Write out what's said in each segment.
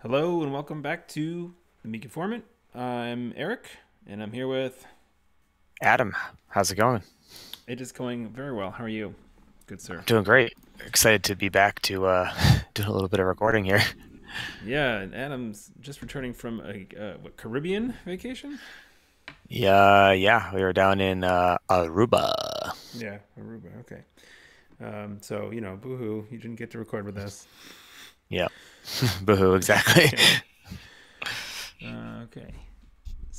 Hello and welcome back to the Meek Informant. I'm Eric, and I'm here with. Adam, how's it going? It is going very well. How are you? Good, sir. Doing great. Excited to be back to do a little bit of recording here. Yeah, and Adam's just returning from a Caribbean vacation. Yeah, we were down in Aruba. Yeah, Aruba. Okay. So boohoo, you didn't get to record with us. Yeah, boohoo, exactly. Okay. Okay.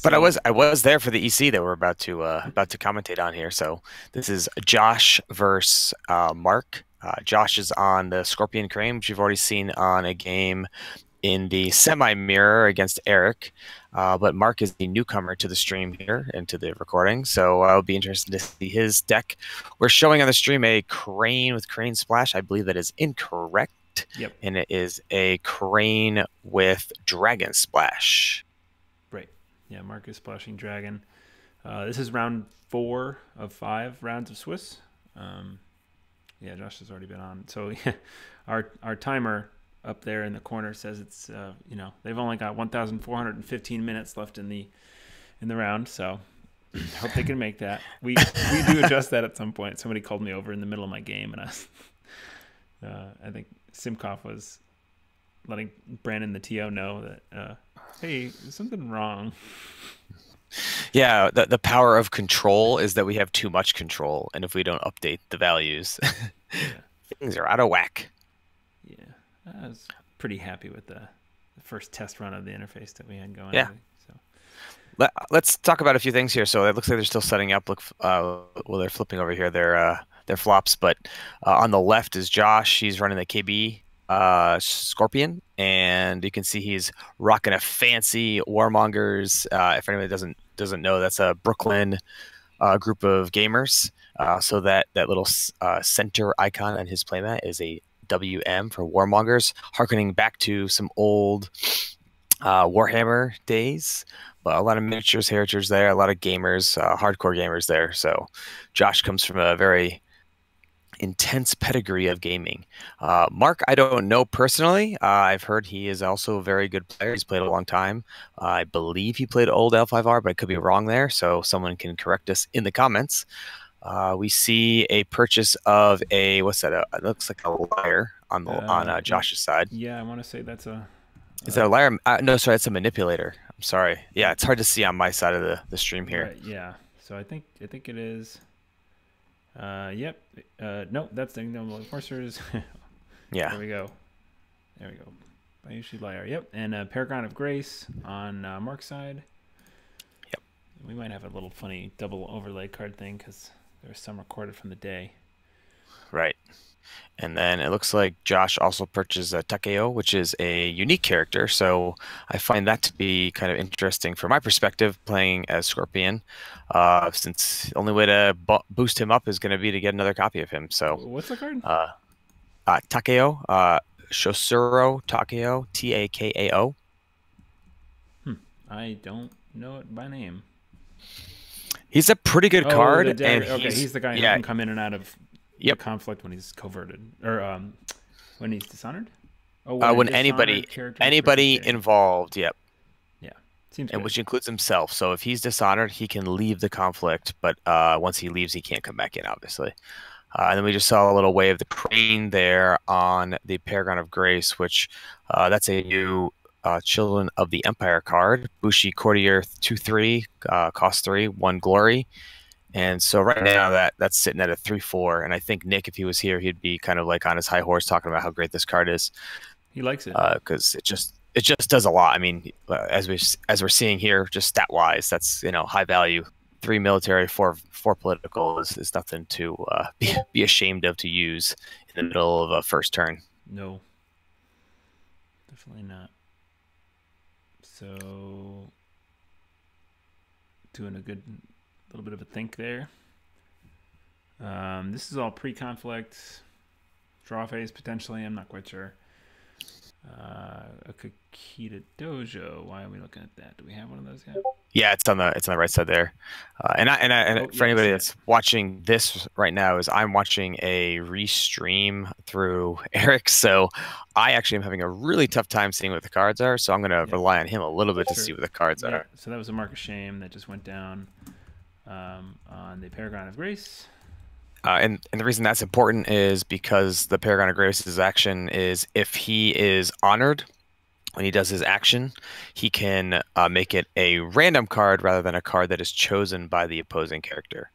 But I So was I was there for the EC that we're about to commentate on here. So this is Josh versus Mark. Josh is on the Scorpion Crane, which you've already seen on a game in the semi-mirror against Eric. But Mark is the newcomer to the stream here and to the recording, so I'll be interested to see his deck. We're showing on the stream a crane with crane splash. I believe that is incorrect, yep, and it is a crane with dragon splash. right. Yeah, Marcus splashing dragon. This is round 4 of 5 rounds of Swiss. Um, Yeah, Josh has already been on. So yeah, our timer up there in the corner says it's they've only got 1,415 minutes left in the round. So hope they can make that. We do adjust that at some point. Somebody called me over in the middle of my game, and I think Simcoff was letting Brandon the TO know that hey, there's something wrong. Yeah, the power of control is that we have too much control, and if we don't update the values, Yeah, things are out of whack. yeah. I was pretty happy with the first test run of the interface that we had going. I Yeah. think so. Let's talk about a few things here. So it looks like they're still setting up. Well, they're flipping over here their flops, but on the left is Josh. He's running the KB Scorpion, and you can see he's rocking a fancy Warmongers. If anybody doesn't know, that's a Brooklyn group of gamers. So that little center icon on his playmat is a WM for Warmongers, harkening back to some old Warhammer days, but a lot of miniatures heritage there, a lot of gamers, hardcore gamers there. So Josh comes from a very intense pedigree of gaming. Mark, I don't know personally. I've heard he is also a very good player. He's played a long time. I believe he played old L5R, but I could be wrong there. So someone can correct us in the comments. We see a purchase of a what's that? It looks like a lyre on the on Yeah, Josh's side. yeah. I want to say that's Is uh, that a lyre? No, sorry, it's a manipulator. I'm sorry. Yeah, it's hard to see on my side of the stream here. right. Yeah. So I think it is. Yep. No, that's the no enforcers. Yeah. There we go. There we go. Bayushi Liar. Yep. And Paragon of Grace on Mark's side. Yep. We might have a little funny double overlay card thing because there's some recorded from the day. Right. And then it looks like Josh also purchased a Takeo, which is a unique character. So I find that to be kind of interesting from my perspective, playing as Scorpion, since the only way to boost him up is going to be to get another copy of him. So What's the card? uh, Takeo, Shosuro Takeo, Takao. Hmm. I don't know it by name. He's a pretty good Oh, the card, and dagger. Okay, he's the guy who yeah, can come in and out of the yep. conflict when he's coverted or when he's dishonored. Oh, when a When anybody dishonored character is anybody participating. involved, yep, Yeah, seems and good. which includes himself. So if he's dishonored, he can leave the conflict, but once he leaves, he can't come back in, obviously. And then we just saw a little wave of the crane there on the Paragon of Grace, which that's a new Children of the Empire card. Bushi Courtier 2/3, cost 3, 1 glory. And so right now that's sitting at a 3/4. And I think Nick, if he was here, he'd be kind of like on his high horse talking about how great this card is, He likes it. because it just does a lot. I mean, as we're seeing here, just stat wise, that's high value. 3 military, four political is nothing to be ashamed of to use in the middle of a first turn. No, definitely not. So doing a good little bit of a think there. This is all pre-conflict draw phase potentially. I'm not quite sure. Akita Dojo. Why are we looking at that? Do we have one of those yet? Yeah, it's on the right side there. And for anybody that's watching this right now, is I'm watching a restream through Eric, so I actually am having a really tough time seeing what the cards are. So I'm going to rely on him a little bit to see what the cards are. So that was a mark of shame that just went down on the Paragon of Grace. And the reason that's important is because the Paragon of Grace's action is if he is honored when he does his action, he can make it a random card rather than a card that is chosen by the opposing character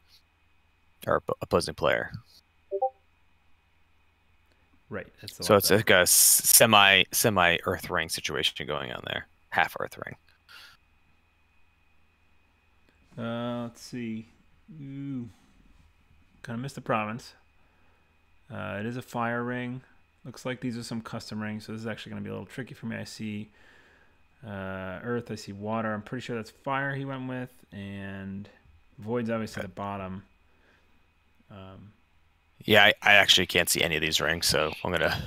or opposing player. Right. So it's like a semi Earth Ring situation going on there, half Earth Ring. Let's see. Ooh. Kind of missed the province. It is a fire ring. Looks like these are some custom rings, so this is actually going to be a little tricky for me. I see earth, I see water. I'm pretty sure that's fire he went with, and void's obviously at the bottom. Yeah, I actually can't see any of these rings, so I'm gonna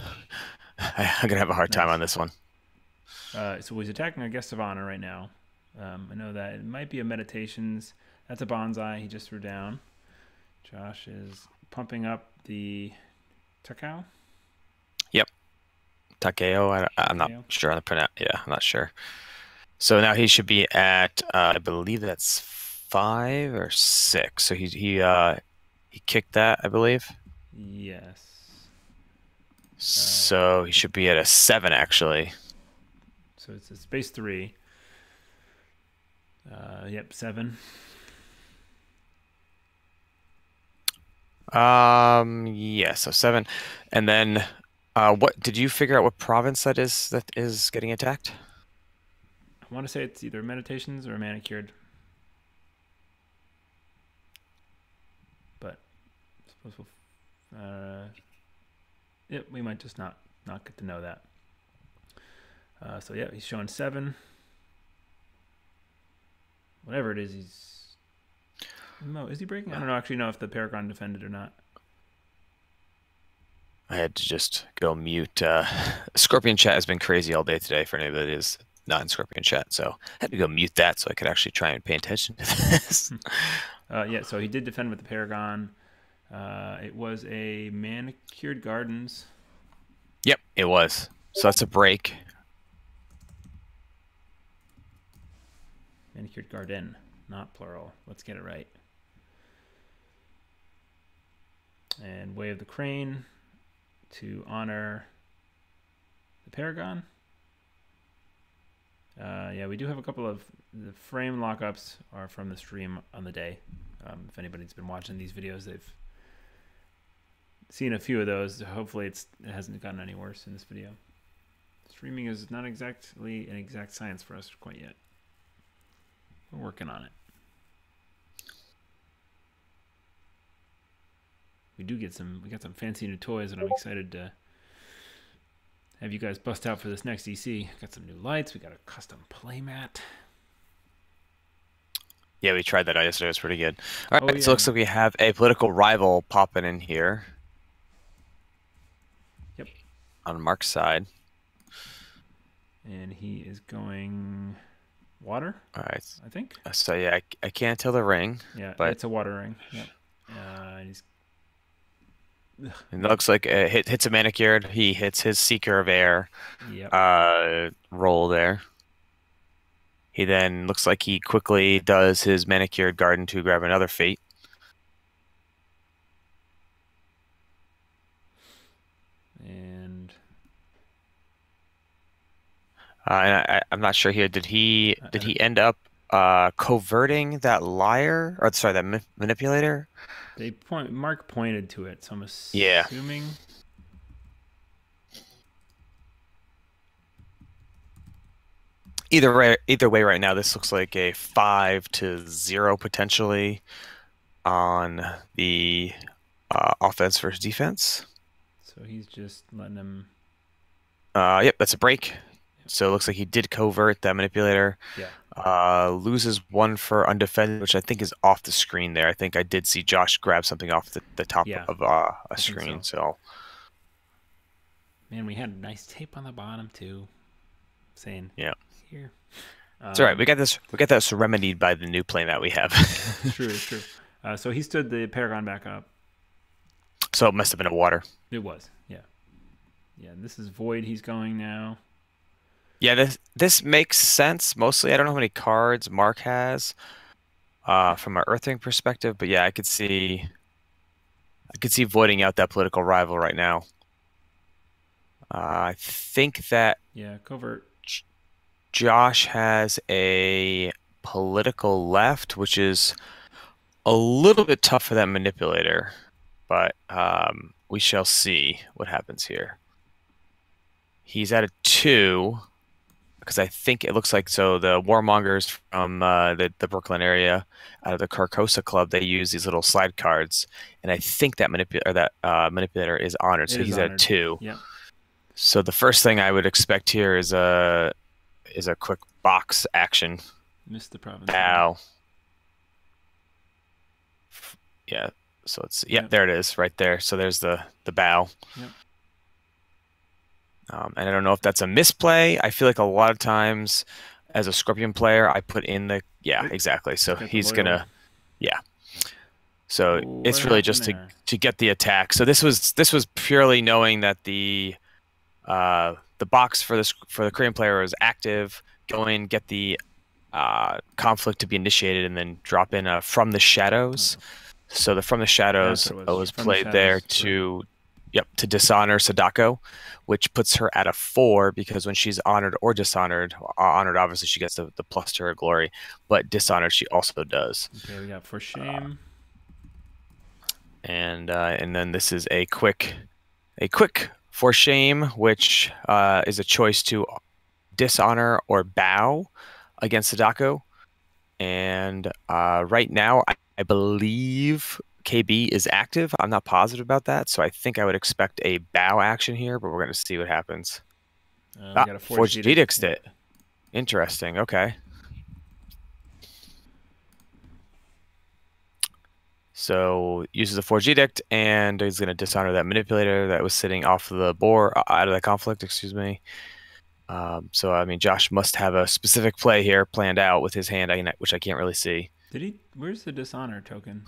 have a hard time on this one. So he's attacking a guest of honor right now. I know that it might be a meditations. That's a bonsai he just threw down. Josh is pumping up the Takao. Yep, Takeo. I'm not sure on the pronoun. Yeah, I'm not sure. So now he should be at I believe that's 5 or 6. So he kicked that, I believe. Yes. So he should be at a 7 actually. So it's a space 3. Yep, 7. Yeah, so 7. And then what did you figure out what province that is getting attacked? I want to say it's either meditations or manicured. But I suppose we might just not get to know that. So yeah, he's showing 7. Whatever it is, is he breaking? I don't actually know if the Paragon defended or not. I had to just go mute. Scorpion chat has been crazy all day today for anybody that is not in Scorpion chat, so I had to go mute that so I could actually try and pay attention to this. Yeah, so he did defend with the Paragon. It was a manicured gardens. Yep, it was. So that's a break. Manicured garden, not plural. Let's get it right. And Way of the Crane to honor the Paragon. Yeah, we do have a couple of the frame lockups are from the stream on the day. If anybody's been watching these videos, they've seen a few of those. Hopefully it hasn't gotten any worse in this video. Streaming is not exactly an exact science for us quite yet. We're working on it. We got some fancy new toys that I'm excited to have you guys bust out for this next EC. Got some new lights. We got a custom playmat. Yeah, we tried that out yesterday. It was pretty good. All right, so it looks like we have a political rival popping in here. Yep. On Mark's side. And he is going water. All right. I think. So yeah, I can't tell the ring. Yeah, but it's a water ring. Yep. And he's. It looks like it hits a manicured. He hits his Seeker of Air. Yep. Roll there. He then looks like he quickly does his manicured garden to grab another fate. And I'm not sure here. Did he end up coverting that liar, or sorry, that manipulator? Mark pointed to it, so I'm assuming. Yeah. Either way, right now this looks like a 5-0 potentially on the offense versus defense. So he's just letting him. Yep, that's a break. So it looks like he did covert that manipulator. Yeah. Loses 1 for undefended, which I think is off the screen there. I think I did see Josh grab something off the top of a screen. So Man, we had nice tape on the bottom too, saying Yeah. here. It's all right. We got this remedied by the new plane that we have. True. So he stood the Paragon back up. So it must have been a water. It was, yeah. Yeah, this is Void he's going now. Yeah, this makes sense. Mostly, I don't know how many cards Mark has from an Earthring perspective, but yeah, I could see voiding out that political rival right now. I think that Covert. Josh has a political left, which is a little bit tough for that manipulator, but we shall see what happens here. He's at a 2 because I think it looks like the warmongers from the Brooklyn area out of the Carcosa Club, they use these little slide cards, and I think that manipulator is honored, so he's at 2. Yep. So the first thing I would expect here is a quick box action. Missed the province. Bow. Yeah. So it's there it is right there. So there's the bow. Yep. And I don't know if that's a misplay. I feel like a lot of times as a Scorpion player, I put in the exactly. So he's gonna So it's really just to get the attack. So this was purely knowing that the box for the Korean player was active. Go in, get the conflict to be initiated, and then drop in a From the Shadows. So the From the Shadows was played there to dishonor Sadako, which puts her at a 4 because when she's honored or dishonored, honored obviously she gets the plus to her glory, but dishonored she also does. Okay, we got For Shame. And then this is a quick For Shame, which is a choice to dishonor or bow against Sadako. And right now, I believe KB is active. I'm not positive about that, so I think I would expect a bow action here, but we're going to see what happens. We got a Forged Edict's it. Interesting. Okay. So uses a Forged Edict, and he's going to dishonor that manipulator that was sitting off the board, out of the conflict, excuse me. So, I mean, Josh must have a specific play here planned out with his hand, which I can't really see. Did he? Where's the dishonor token?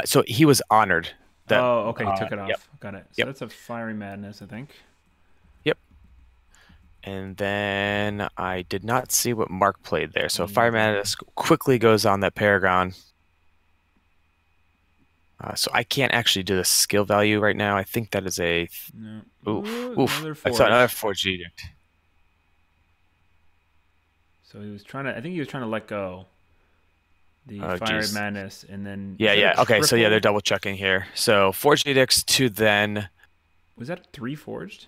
So he was honored. Okay, he took it off. Yep. Got it. So that's a Fiery Madness, I think. Yep. And then I did not see what Mark played there. So Fiery Madness quickly goes on that Paragon. So I can't actually do the skill value right now. I think that is a... No. Oof. I saw another Forged Edict. So he was trying to... I think he was trying to let go the Fiery Madness, and then... Yeah. Okay, so they're double checking here. So Forged Edicts to then... Was that 3 forged?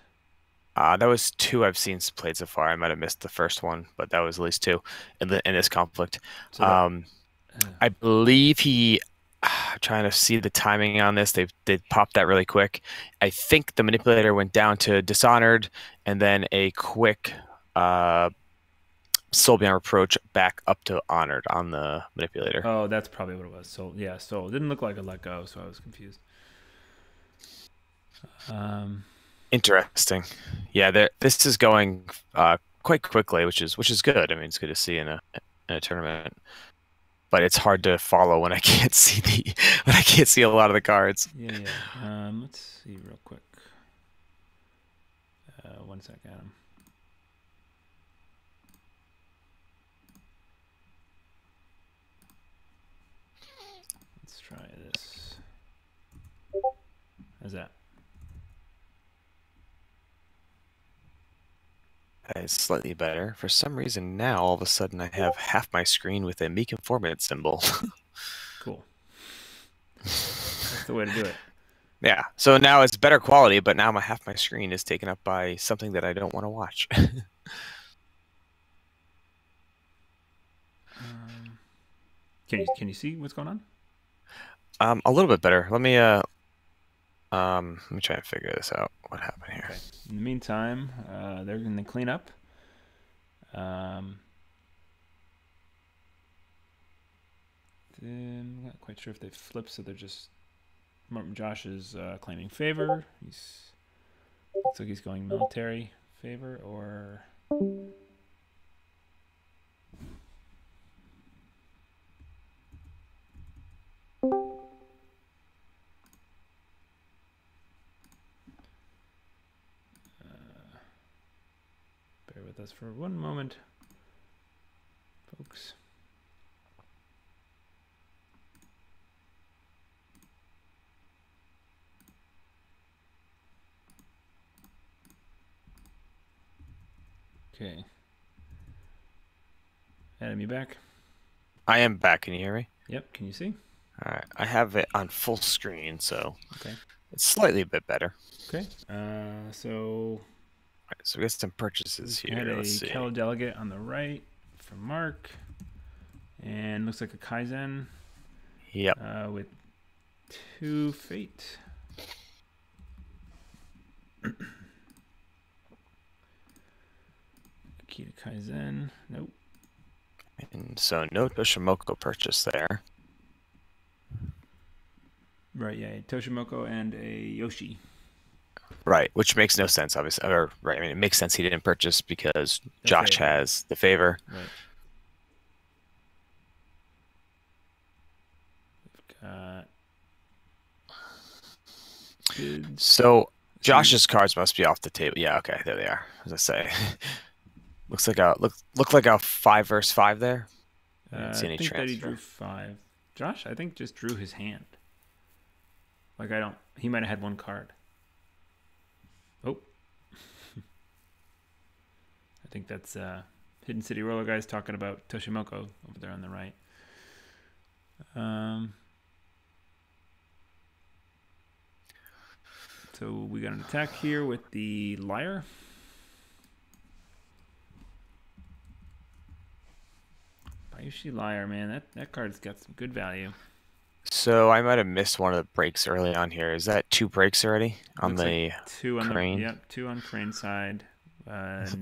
That was 2 I've seen played so far. I might have missed the first one, but that was at least 2 in this conflict. So I believe he... I'm trying to see the timing on this. They popped that really quick. I think the manipulator went down to dishonored, and then a quick soul beyond reproach back up to honored on the manipulator. Oh, that's probably what it was. So yeah, soul. It didn't look like a let go, so I was confused. Interesting. Yeah, this is going quite quickly, which is good. I mean, it's good to see in a tournament. But it's hard to follow when I can't see a lot of the cards. Yeah. Let's see real quick. 1 sec, Adam. Let's try this. How's that? That is slightly better. For some reason now, all of a sudden, I have half my screen with a meek informant symbol. Cool. That's the way to do it. Yeah. So now it's better quality, but now half my screen is taken up by something that I don't want to watch. Can you see what's going on? A little bit better. Let me try and figure this out. What happened here? Okay. In the meantime, they're going to clean up. I'm not quite sure if they flipped, so they're just... Josh is claiming favor. He's Looks like he's going military favor or. Bear with us for one moment, folks. Okay. Adam, you back? I am back. Can you hear me? Yep. Can you see? All right. I have it on full screen, so okay. It's slightly a bit better. Okay. So. All right, so we got some purchases here. Had Let's see. Kel delegate on the right from Mark, and looks like a Kaizen. Yep. With 2 fate. Key to Kaizen. Nope. And so no Toshimoko purchase there. Right, yeah, Toshimoko and a Yoshi. Right, which makes no sense, obviously. Or, right, I mean, it makes sense he didn't purchase because Josh has the favor. Right. We've got... So Josh's cards must be off the table. Yeah, okay, there they are. As I say, looks like a look like a 5 versus 5 there. I didn't see any think transfer. that he drew 5. Josh, I think, just drew his hand. Like he might have had 1 card. Oh. I think that's Hidden City Roller guys talking about Toshimoko over there on the right. So we got an attack here with the Liar. Bayushi Liar, man, that card's got some good value. So I might have missed one of the breaks early on here. Is that 2 breaks already on Looks the like 2 on crane? Yep, 2 on crane side.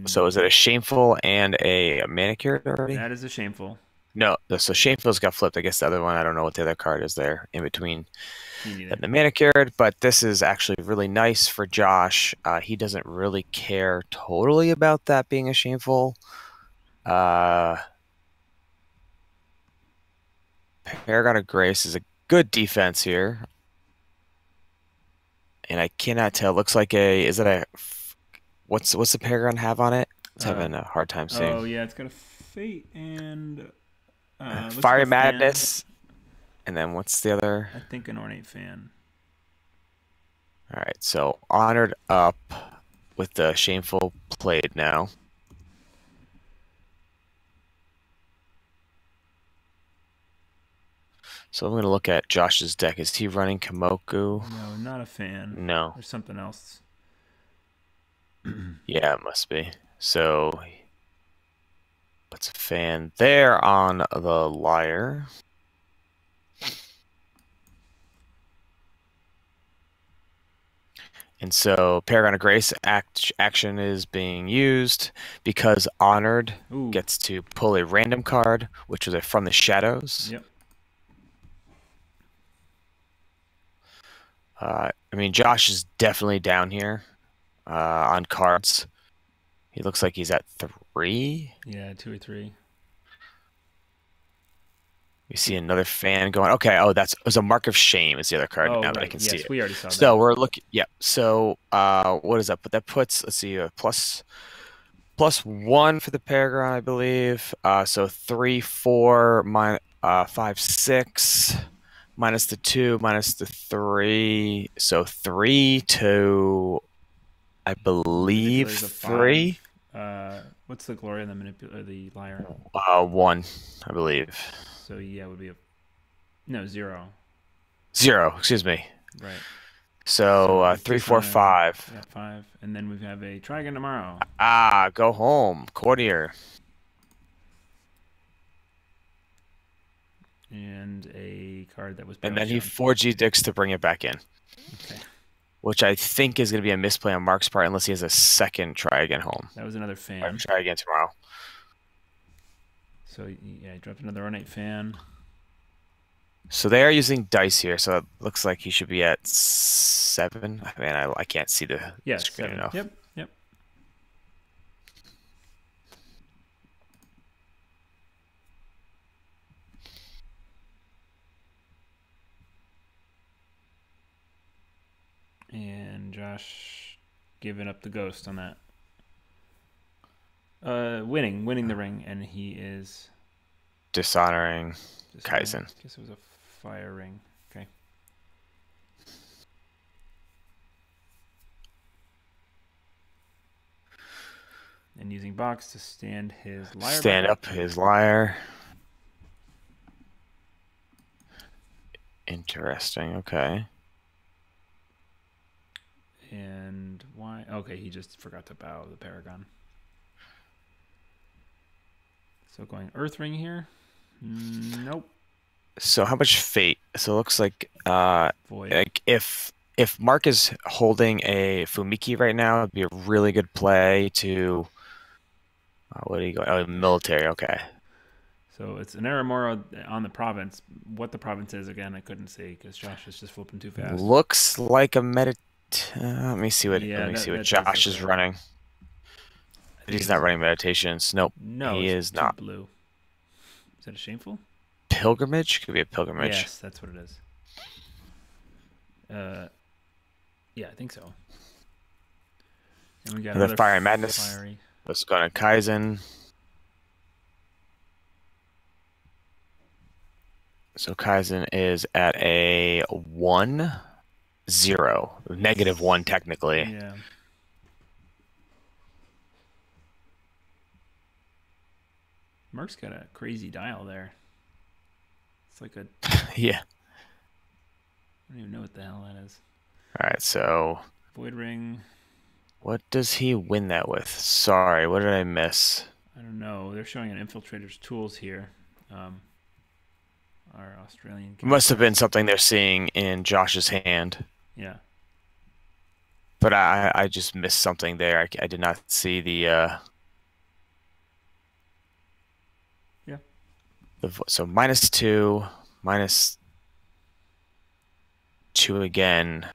So is it a shameful and a manicured already? That is a shameful. No, so shameful's got flipped. I guess the other one, I don't know what the other card is there in between the manicured, but this is actually really nice for Josh. He doesn't really care totally about that being a shameful. Paragon of Grace is a good defense here. And I cannot tell. Looks like what's the Paragon have on it? It's having a hard time seeing. Oh yeah, it's got a fate and Fiery Madness. Fan. And then what's the other? I think an Ornate Fan. All right, so Honored up with the Shameful played now. So I'm going to look at Josh's deck. Is he running Komoku? No, not a fan. No. There's something else. Yeah, it must be. So puts a fan there on the Liar. And so Paragon of Grace action is being used because Honored gets to pull a random card, which is From the Shadows. Yep. I mean, Josh is definitely down here on cards. He looks like he's at 3. Yeah, 2 or 3. We see another fan going. Okay, oh, it was a Mark of Shame is the other card now that I can see it. We already saw that. So we're looking. Yeah. So what is that? But that puts. Let's see. +1 for the Paragon, I believe. So 3, 4, 5, 6. Minus the 2, minus the 3. So 3 to, I believe, 3. What's the Glory and the Liar? 1, I believe. So yeah, it would be 0. 0, excuse me. Right. So 3, 4, 5. Yeah, 5. And then we have a Try Again Tomorrow. Go home. Courtier. And a card that was. And then he 4G Dix to bring it back in. Okay. Which I think is going to be a misplay on Mark's part unless he has a second Try Again home. That was another fan. Or Try Again Tomorrow. So yeah, I dropped another Ornate Fan. So they are using dice here, so it looks like he should be at 7. I mean, I can't see the Yeah, screen 7. enough. Yep, yep. And Josh giving up the ghost on that. Winning the ring, and he is Dishonoring Kaizen. I guess it was a fire ring. Okay. And using box to stand his lyre. Stand up his lyre. Interesting. Okay. And why? Okay, he just forgot to bow the Paragon. So going Earth Ring here. Nope. So how much fate? So it looks like Void. like if Mark is holding a Fumiki right now, it'd be a really good play to what are you going? Oh, military. Okay. So it's an Aramoro on the province. What the province is, again, I couldn't see because Josh is just flipping too fast. Looks like a let me see what Josh is running. He's not running meditations. Nope. No, he is not. Blue. Is that a shameful? Pilgrimage? Could be a pilgrimage. Yes, that's what it is. Yeah, I think so. And we got another Fire and Madness. Fiery. Let's go to Kaizen. So Kaizen is at a 1-0. -1 technically. Yeah. Mark's got a crazy dial there. It's like a... yeah. I don't even know what the hell that is. All right, so... Void Ring. What does he win that with? Sorry, what did I miss? I don't know. They're showing an Infiltrator's tools here. Our Australian... It must have been something they're seeing in Josh's hand. Yeah. But I just missed something there. I did not see the... Yeah. So -2, -2 again.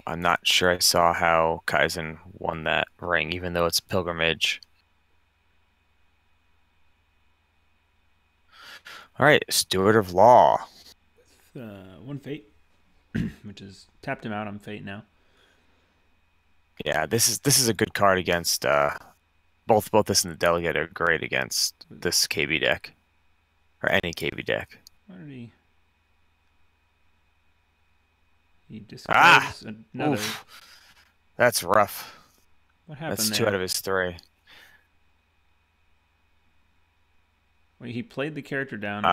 I'm not sure I saw how Kaizen won that ring, even though it's pilgrimage. All right, Steward of Law. 1 fate, which is tapped him out on fate now. Yeah, this is a good card against both this and the Delegate are great against this KB deck. Or any KB deck. Why did he... He discards another... Oof. That's rough. What happened That's there? 2 out of his 3. Wait, he played the character down.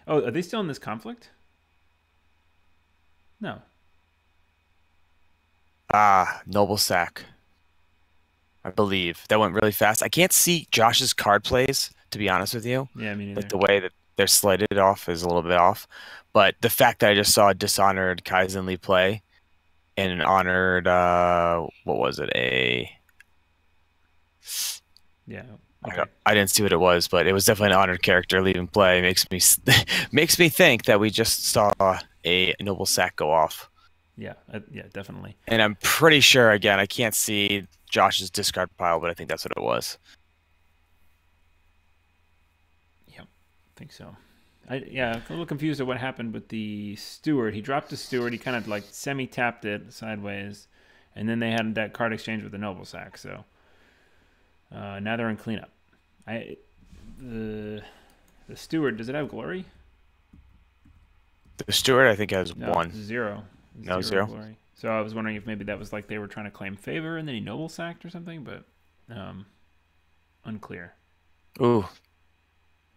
Oh, are they still in this conflict? No. Noble Sack. I believe. That went really fast. I can't see Josh's card plays, to be honest with you. Yeah, me neither. Like the way that they're slated off is a little bit off. But the fact that I just saw a dishonored Kaizen Lee play and an honored, what was it? Yeah. Okay. I didn't see what it was, but it was definitely an honored character leaving play. Makes me think that we just saw a Noble Sack go off. Yeah, yeah, definitely. And I'm pretty sure, again, I can't see Josh's discard pile, but I think that's what it was. Yep, I think so. I'm a little confused at what happened with the Steward. He dropped the Steward. He kind of like semi-tapped it sideways, and then they had that card exchange with the Noble Sack. So now they're in cleanup. The Steward, does it have glory? The Steward, I think, has 1. 0. No, 0. Glory. So I was wondering if maybe that was like they were trying to claim favor and then he Noble Sacked or something, but unclear. Ooh.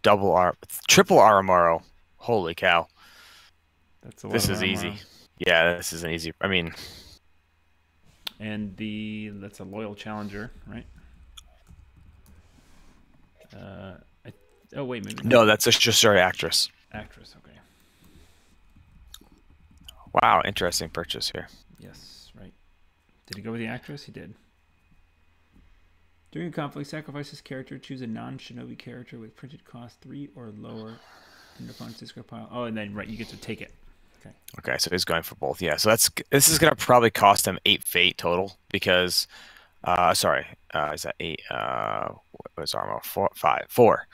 Triple Aramaro. Holy cow. That's a lot. This is easy. Yeah, this is an easy. I mean, and that's a loyal challenger, right? Oh wait, maybe no, that's a Giesta actress. Actress, okay. Wow, interesting purchase here. Yes, right. Did he go with the actress? He did. During a conflict, sacrifice this character. Choose a non-shinobi character with printed cost 3 or lower in the opponent's discard pile. Oh, and then right, you get to take it. Okay. Okay, so he's going for both. Yeah, so this is gonna probably cost him 8 fate total because sorry, is that 8? What's armor? 4, 5, 4.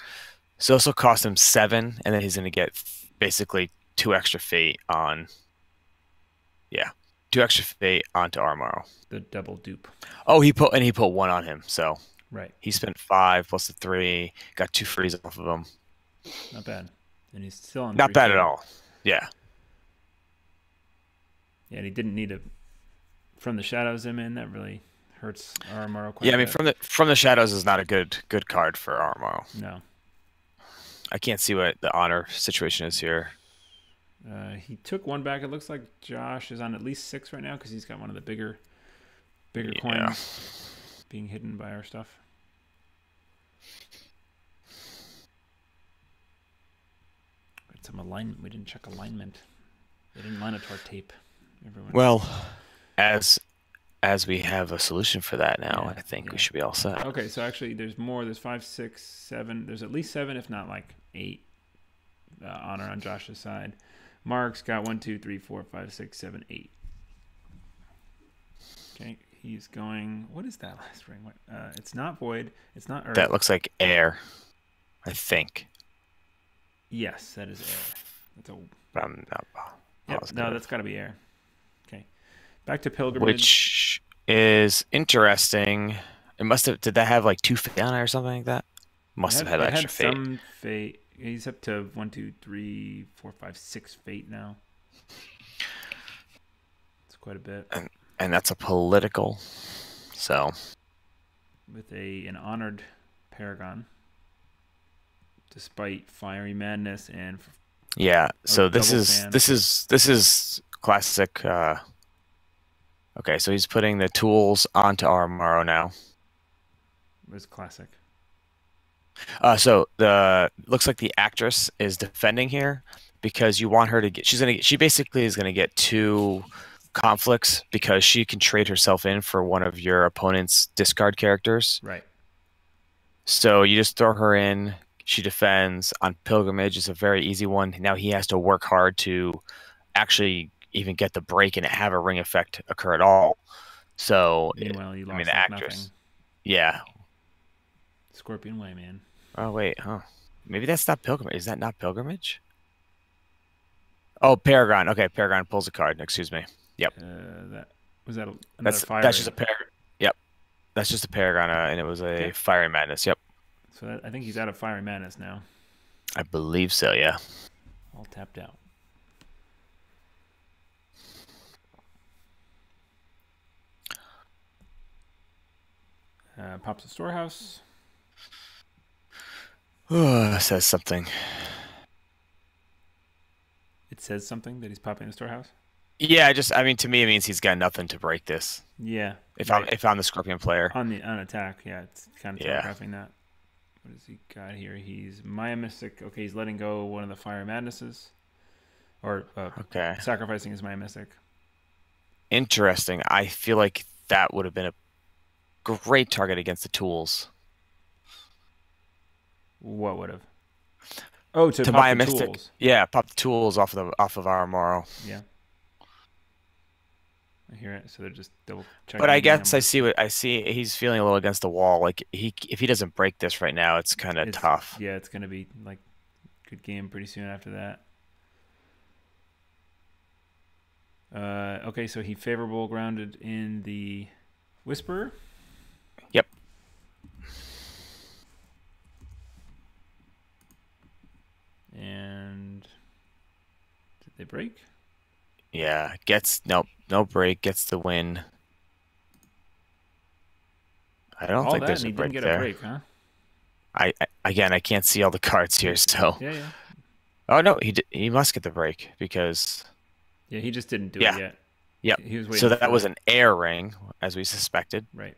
So this will cost him 7, and then he's gonna get basically 2 extra fate on. Yeah, 2 extra fate onto armor. The double dupe. Oh, he put 1 on him, so Right. he spent 5 plus the 3, got 2 frees off of him. Not bad. And he's still on Not 3 bad fate. at all. Yeah. Yeah, and he didn't need a from the shadows him in. That really hurts Aramaro quite Yeah, I a mean bit. from the shadows is not a good card for Armo. No. I can't see what the honor situation is here. He took 1 back. It looks like Josh is on at least 6 right now because he's got one of the bigger coins being hidden by our stuff. Got some alignment. We didn't check alignment. They didn't line it to our tape. Everyone. Well, as we have a solution for that now, Yeah, I think yeah. we should be all set. Okay, so actually, there's more. There's 5, 6, 7. There's at least 7, if not like 8, honor on Josh's side. Mark's got 1, 2, 3, 4, 5, 6, 7, 8. Okay, he's going. What is that last ring? What? It's not void. It's not earth. That looks like air, I think. Yes, that is air. That's a. But I'm not Yep, positive. no, that's got to be air. Okay, back to pilgrimage. Which is interesting. It must have. Did that have like 2 fate on it or something like that? Must have had it extra had fate. some fate. He's up to 1, 2, 3, 4, 5, 6 fate now. It's quite a bit. And that's a political. So With an honored paragon, despite fiery madness and. yeah. So this fan. is classic. Okay, so he's putting the tools onto Armaro now. Was classic. So the looks like the actress is defending here because you want her to get. She basically is gonna get 2 conflicts because she can trade herself in for one of your opponent's discard characters. Right. So you just throw her in. She defends on pilgrimage. It's a very easy one. Now he has to work hard to actually even get the break and have a ring effect occur at all. So Meanwhile, you lost I mean, like the actress. nothing. Yeah. Scorpion way, man. Oh wait, huh? Maybe that's not pilgrimage. Is that not pilgrimage? Oh, Paragon. Okay, Paragon pulls a card. Excuse me. Yep. That was that. Another fire. That's just a Paragon. Yep. That's just a Paragon, and it was a Fiery Madness. Yep. So I think he's out of fiery madness now. I believe so. Yeah. All tapped out. Pops the storehouse. Says something. It says something that he's popping the storehouse. Yeah, I mean, to me, it means he's got nothing to break this. Yeah. If I'm the Scorpion player. On attack, yeah, it's kind of telegraphing that. What has he got here? He's Maya Mystic. Okay, he's letting go one of the Fire Madnesses. Or sacrificing his Maya Mystic. Interesting. I feel like that would have been a great target against the tools. What would have? Oh, to pop Maya the Mystic. Tools. Yeah, pop the tools off of our Morrow. Yeah. I hear it. So they're just double checking. But I guess I see. He's feeling a little against the wall. Like if he doesn't break this right now, it's kind of tough. Yeah, it's gonna be like good game pretty soon after that. Okay, so he favorable grounded in the Whisperer. Yep. And did they break? Yeah, no break, gets the win. I don't think there's a break there. Didn't get a break, huh? I can't see all the cards here, so. Yeah. Oh no, he must get the break because. Yeah, he just didn't do it yet. Yep. He was waiting. So that was an air ring, as we suspected. Right.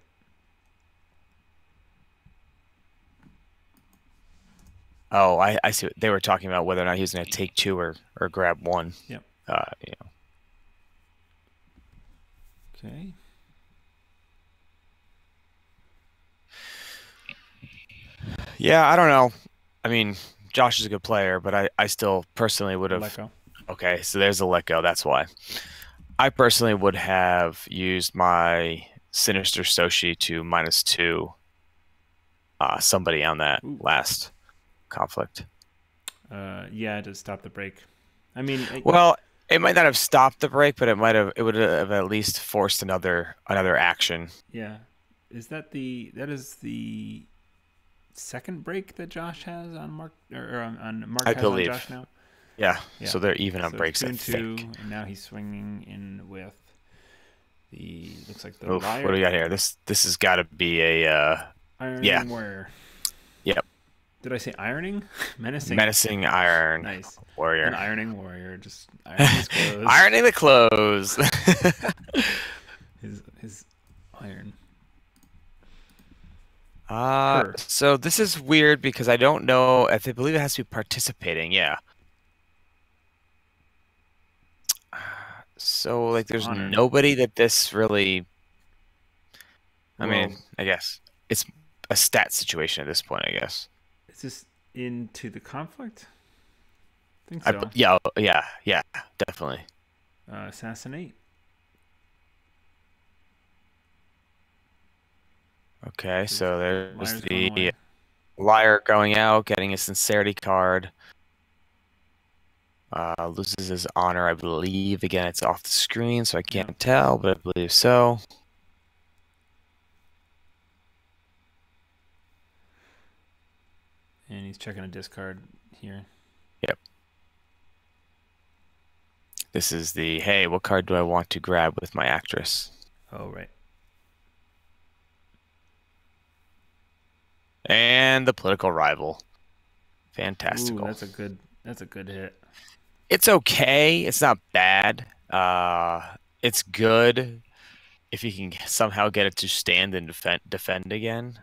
Oh, I see. They were talking about whether or not he was going to take 2 or grab 1. Yep. Okay. Yeah, I don't know. I mean, Josh is a good player, but I still personally would have. Let go. Okay, so there's a let go. That's why. I personally would have used my Sinister Soshi to -2 somebody on that Ooh. last conflict. Yeah, to stop the break. I mean, Well, it might not have stopped the break, but it would have at least forced another action. yeah. That is the second break that Josh has on Mark, or on Mark I has on believe. Josh now? Yeah. Yeah. So they're even on So it's breaks, 2 I and 2, think. and now he's swinging in with looks like the Oof, what do we Liar got here? This has got to be a yeah. Ironing Warrior. Yep. Did I say ironing? Menacing. Menacing Iron Nice. An Warrior. ironing warrior, just ironing his clothes. Ironing the clothes. his iron. So this is weird because I don't know. I believe it has to be participating. Yeah. So like, there's Honor. nobody that this really. I Whoa. mean, I guess it's a stat situation at this point, I guess. Is this into the conflict? I think so. Yeah, definitely. Assassinate. Okay, so there's Liar's the Liar going out, getting a Sincerity card. Loses his honor, I believe. Again, it's off the screen, so I can't tell, but I believe so. And he's checking a discard here. Yep. This is the, hey, what card do I want to grab with my actress? Oh, right. And the Political Rival. Fantastical. Ooh, that's a good hit. It's okay. It's not bad. It's good if you can somehow get it to stand and defend again.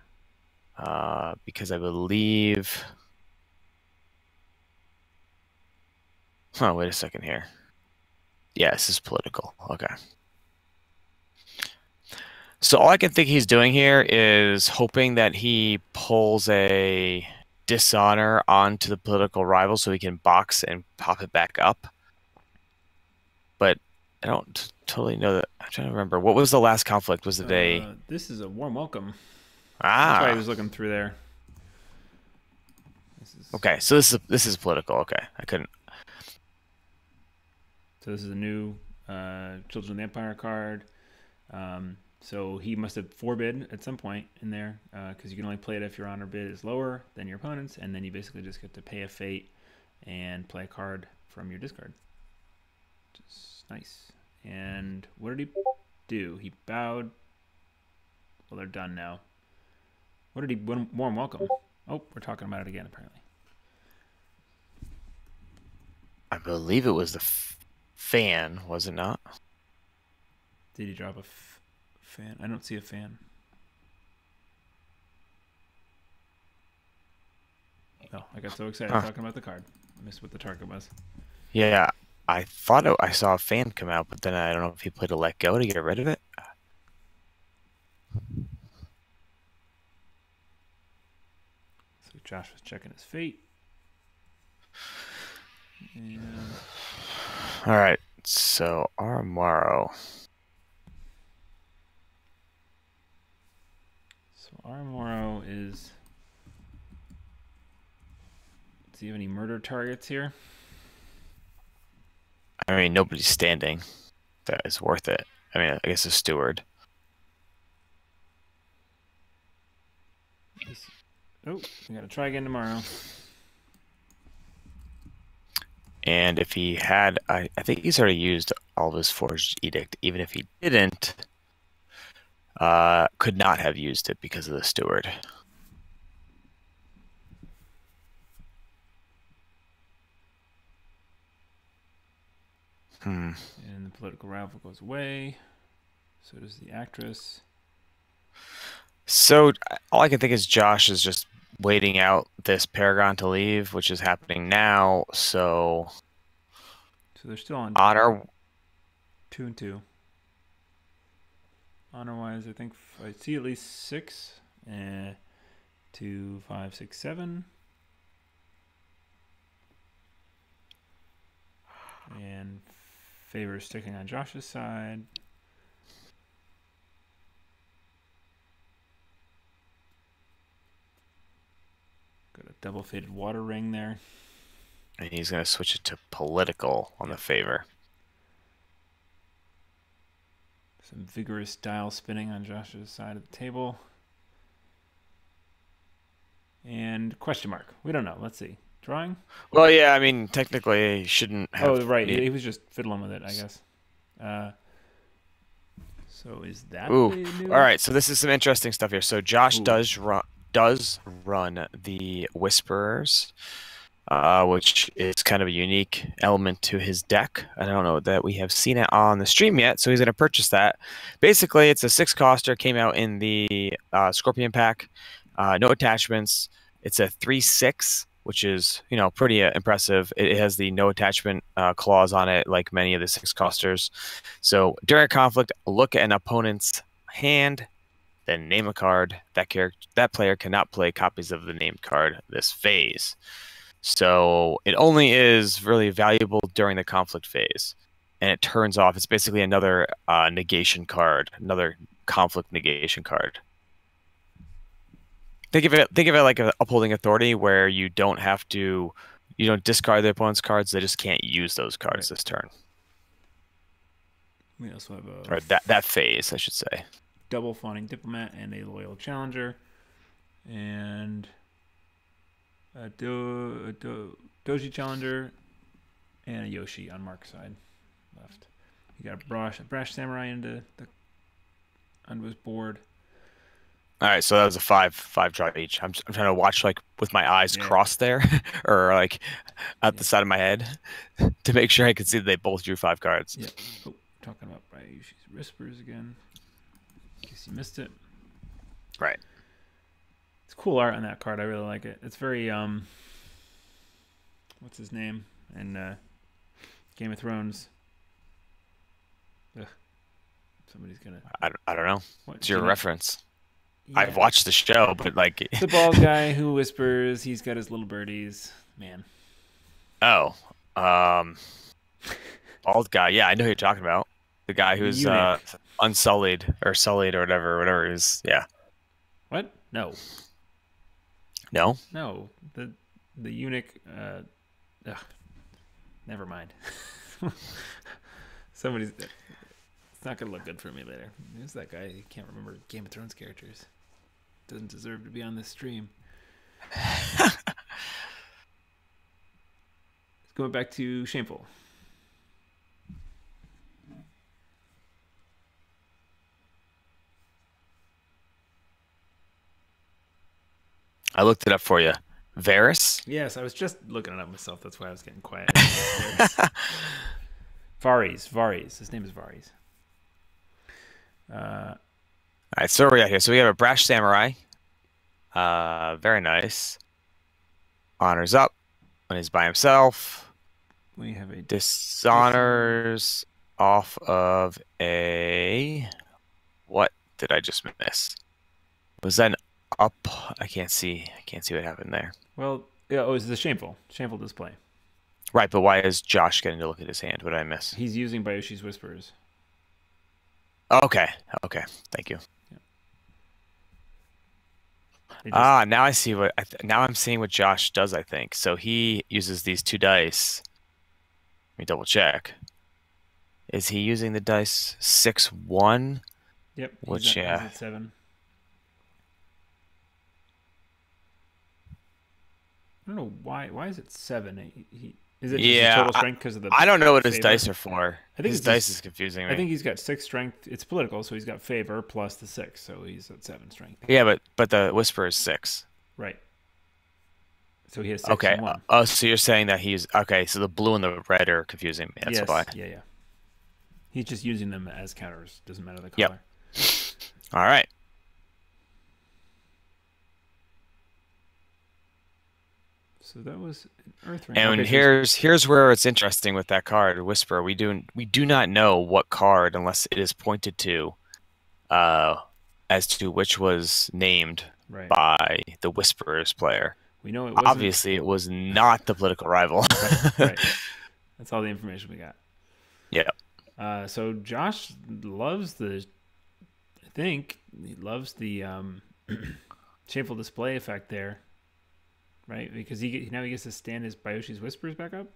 Because I believe. Oh, wait a second here. Yeah, this is political. Okay. So all I can think he's doing here is hoping that he pulls a dishonor onto the political rival so he can box and pop it back up. But I don't totally know that. I'm trying to remember. What was the last conflict? Was it a... This is a warm welcome. Ah. That's why I was looking through there. Okay, so this is political. Okay, I couldn't... So this is a new Children of the Empire card. So he must have forbid at some point in there, because you can only play it if your honor bid is lower than your opponent's, and then you basically just get to pay a fate and play a card from your discard. Which is nice. And what did he do? He bowed. Well, they're done now. What did he... Warm welcome. Oh, we're talking about it again, apparently. I believe it was the fan, was it not? Did he drop a fan? I don't see a fan. Oh, I got so excited talking about the card. I missed what the target was. Yeah, I thought I saw a fan come out, but then I don't know if he played a let go to get rid of it. So Josh was checking his fate. And... All right, so Armaro. So Armaro is... Does he have any murder targets here? I mean, nobody's standing. That is worth it. I mean, I guess a steward. Oh, we gotta try again tomorrow. And if he had, I think he's already used all of his Forged Edict. Even if he didn't, could not have used it because of the steward. And the political rival goes away. So does the actress. So all I can think is Josh is just waiting out this Paragon to leave, which is happening now. So they're still on honor 2 and 2. Honor wise, I think I see at least 6. 2, 5, 6, 7. And favor sticking on Josh's side. Got a double faded water ring there. And he's going to switch it to political on the favor. Some vigorous dial spinning on Josh's side of the table. And question mark. We don't know. Let's see. Drawing? Well, yeah, I mean, technically, he shouldn't have... Oh, right. He was just fiddling with it, I guess. So is that Ooh. the new... All right, so this is some interesting stuff here. So Josh does run the Whisperers, which is kind of a unique element to his deck. I don't know that we have seen it on the stream yet, so he's going to purchase that. Basically, it's a 6-coster, came out in the Scorpion pack. No attachments. It's a 3/6, which is, you know, pretty impressive. It has the no attachment clause on it, like many of the 6-costers. So during a conflict, look at an opponent's hand, then name a card. That player cannot play copies of the named card this phase. So it only is really valuable during the conflict phase, and it turns off. It's basically another negation card, another conflict negation card. Think of it like an upholding authority, where you don't discard the opponent's cards. They just can't use those cards this turn. We also have or that phase, I should say. Double Fawning Diplomat and a Loyal Challenger, and a Doji Challenger and a Yoshi on Mark's side left. You got a Brash Samurai onto his board. All right, so that was a five draw each. I'm trying to watch like with my eyes crossed there, or like at the side of my head, to make sure I can see that they both drew 5 cards. Yeah. Oh, talking about Ryushi's Whispers again. In case you missed it. Right. It's cool art on that card. I really like it. It's very what's his name? And Game of Thrones. Ugh. Somebody's gonna. I don't know. What's your reference? Yeah. I've watched the show, but like the bald guy who whispers. He's got his little birdies. Man. Oh, bald guy. Yeah, I know who you're talking about. The guy who's unsullied or sullied or whatever it is. Yeah. What? No. No. No. The eunuch. Never mind. Somebody's. It's not gonna look good for me later. Who's that guy? He can't remember Game of Thrones characters. Doesn't deserve to be on this stream. Going back to Shameful. I looked it up for you. Varys? Yes, I was just looking it up myself. That's why I was getting quiet. Varys. His name is Varys. All right, so what we got here? So we have a Brash Samurai. Very nice. Honors up when he's by himself. We have a dishonors off of a. What did I just miss? Was that an up? I can't see what happened there. Well, yeah, it's the shameful display. Right, but why is Josh getting to look at his hand? What did I miss? He's using Bayoshi's Whispers. Okay, thank you. Yeah. Now I see now I'm seeing what Josh does, I think. So he uses these 2 dice. Let me double check. Is he using the dice 6-1? Yep. Which he's at 7. I don't know why. Why is it 7? Is it just total strength because of the? I don't know what his dice are for. I think his dice is confusing me. I think he's got 6 strength. It's political, so he's got favor plus the 6, so he's at 7 strength. Yeah, but the Whisper is 6. Right. So he has 6 and 1. Oh, so you're saying that he's okay? So the blue and the red are confusing me. That's why. Yeah. He's just using them as counters. Doesn't matter the color. Yep. All right. So that was an Earth Ring. And here's where it's interesting with that card, Whisper. We do not know what card unless it is pointed to, as to which was named by the Whisperers player. We know it wasn't. Obviously, it was not the political rival. Right. That's all the information we got. Yeah. So Josh loves I think he loves the shameful display effect there, right? Because now he gets to stand his Bioshi's Whispers back up.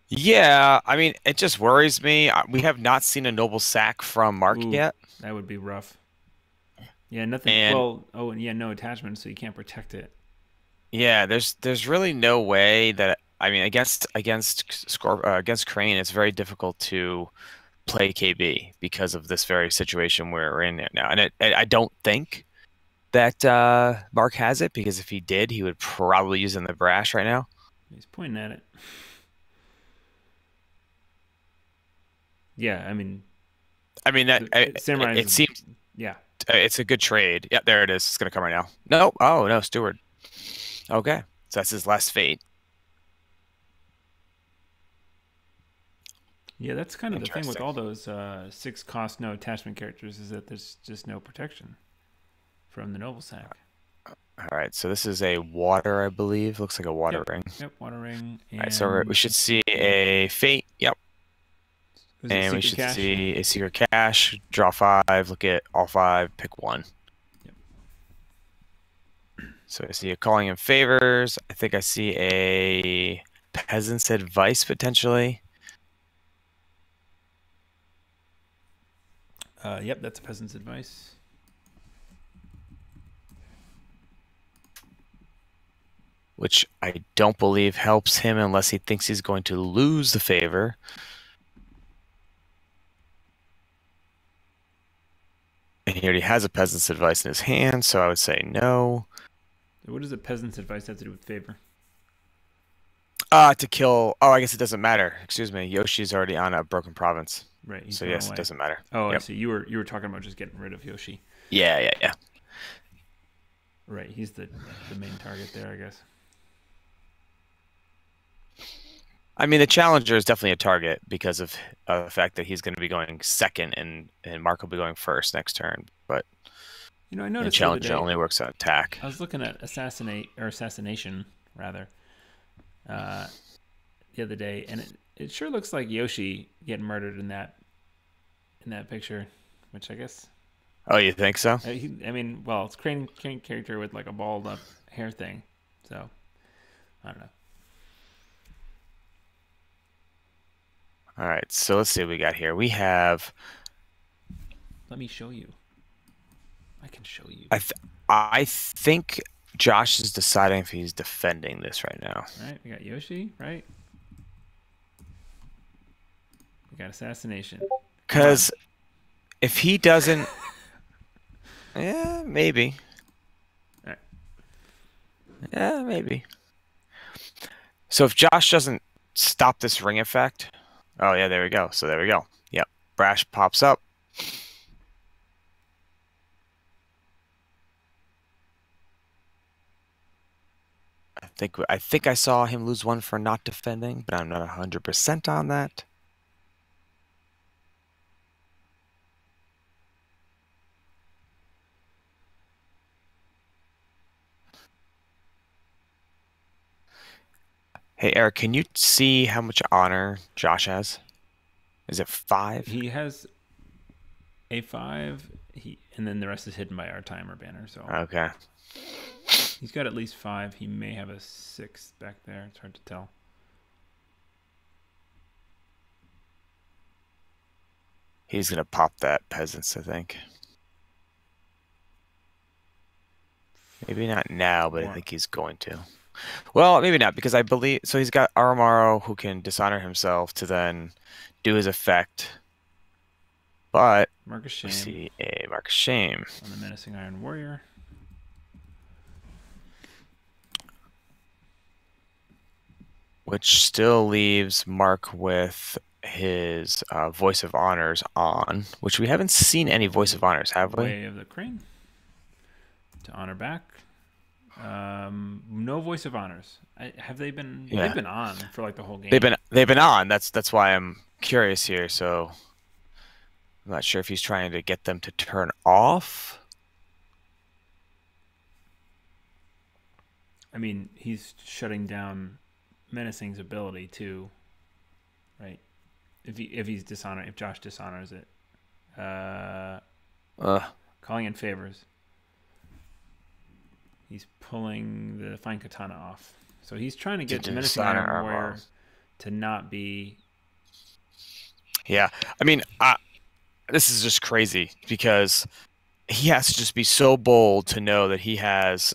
Yeah, I mean, it just worries me. We have not seen a noble sack from Mark Ooh, yet. that would be rough. Yeah, nothing. And Well, oh, and yeah, no attachment, so you can't protect it. yeah, there's really no way that I mean against Crane, it's very difficult to play KB because of this very situation we're in it now. And I don't think that Mark has it, because if he did, he would probably use it in the brash right now. He's pointing at it. Yeah, I mean that it seems yeah. it's a good trade. Yeah, there it is. It's gonna come right now. No, oh no, Steward. Okay, so that's his last fate. Yeah, that's kind of the thing with Interesting. all those 6 cost no attachment characters is that there's just no protection from the noble sack. All right, so this is a water, I believe. Looks like a water ring. Yep, water ring. And All right, so we should see a fate. Yep. And we should cash? see a secret cache. Draw 5. Look at all 5. Pick 1. Yep. So I see a calling in favors. I think I see a peasant's advice potentially. Yep, that's a peasant's advice. Which I don't believe helps him unless he thinks he's going to lose the favor. And he already has a peasant's advice in his hand, so I would say no. What does a peasant's advice have to do with favor? To kill. Oh, I guess it doesn't matter. Excuse me. Yoshi's already on a broken province. Right. So yes, it doesn't matter. Oh, yep. I see. You were talking about just getting rid of Yoshi. Yeah. Right. He's the main target there, I guess. I mean, the challenger is definitely a target because of the fact that he's going to be going second, and Mark will be going first next turn. But I noticed the challenger only works on attack. I was looking at assassination rather the other day, and it sure looks like Yoshi getting murdered in that picture, which I guess. Oh, you think so? I mean, well, it's Crane character with like a balled up hair thing, so I don't know. All right, so let's see what we got here. We have. Let me show you. I can show you. I think Josh is deciding if he's defending this right now. All right, we got Yoshi, right? We got assassination. Because if he doesn't, yeah, maybe. All right. Yeah, maybe. So if Josh doesn't stop this ring effect. Oh, yeah, there we go. So there we go. Yep. Brash pops up. I think I saw him lose 1 for not defending, but I'm not 100% on that. Hey, Eric, can you see how much honor Josh has? Is it 5? He has a 5. And then the rest is hidden by our timer banner. So okay. He's got at least 5. He may have a 6 back there. It's hard to tell. He's gonna pop that peasants, I think. Maybe not now, but I think he's going to. Well, maybe not, because I believe so. He's got Aramaro, who can dishonor himself to then do his effect. But Mark of Shame. We see a Mark of Shame on the Menacing Iron Warrior. Which still leaves Mark with his Voice of Honors on, which we haven't seen any Voice of Honors, have we? Way of the Crane. To honor back. No Voice of Honors. Have they been? Yeah. They've been on for like the whole game. They've been on. That's why I'm curious here. So I'm not sure if he's trying to get them to turn off. I mean, he's shutting down Menacing's ability to right? If Josh dishonors it, calling in favors. He's pulling the fine katana off, so he's trying to get menacing iron warrior to not be. Yeah, I mean, this is just crazy because he has to just be so bold to know that he has.